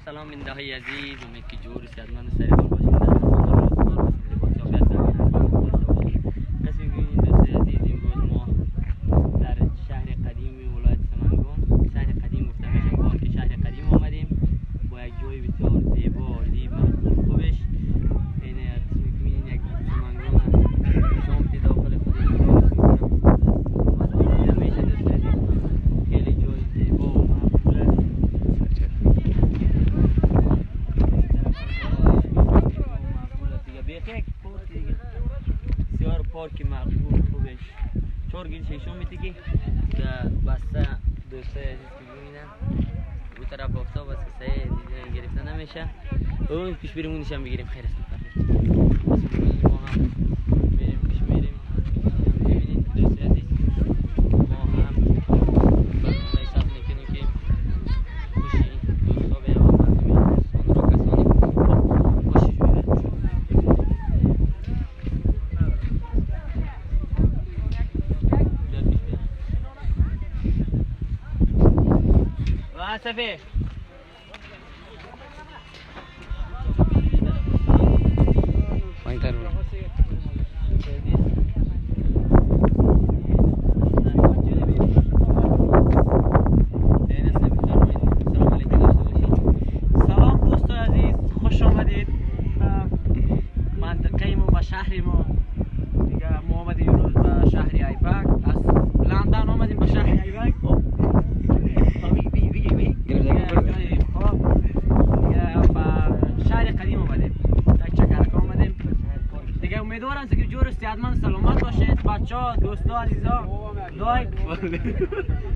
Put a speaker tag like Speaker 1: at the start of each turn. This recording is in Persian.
Speaker 1: سلام بنده های عزیز، امید که جور صحتمند و سریع باشید. در امان روزگار باشید، لباس یافیت داشته باشید. قسم می‌بینید دوستان عزیز، امروز ما در شهر قدیم ولایت سمنگان، شهر قدیم گفته میشه، پارک شهر قدیم آمدیم با یک جای بسیار زیبا، لیبا خوبش. این قسم می‌بینید یک سمنگان است، شام که داخل خودش میشه دوستان عزیز، خیلی جای زیبا و مقبول است. بسیار پارک مقبول خوبش. 4 گیل ششم میتگی که بسته دوستای عزیز که ببینن اون طرف آفتاب است که سعی دیگه گرفته نمیشه. اون پیش بریم اونش هم بگیریم. خیر است ما هم بریم پیش میریم. ببینید دوستای عزیز، ما هم برنامه حساب میکنیم که خوشی دوستا به و مردم دوستان را کسانی خوشی جوید. صفی پایین تر برو. سلام دوستان عزیز، خوش آمدید. منطقه ما و شهر ما دیگه، ما آمدیم امروز به شهر ایبک. از لندن آمدیم به شهر ایبک. امیدوارم که جور صحتمند سلامت باشید بچه‌ها، دوستا، عزیزا. لایک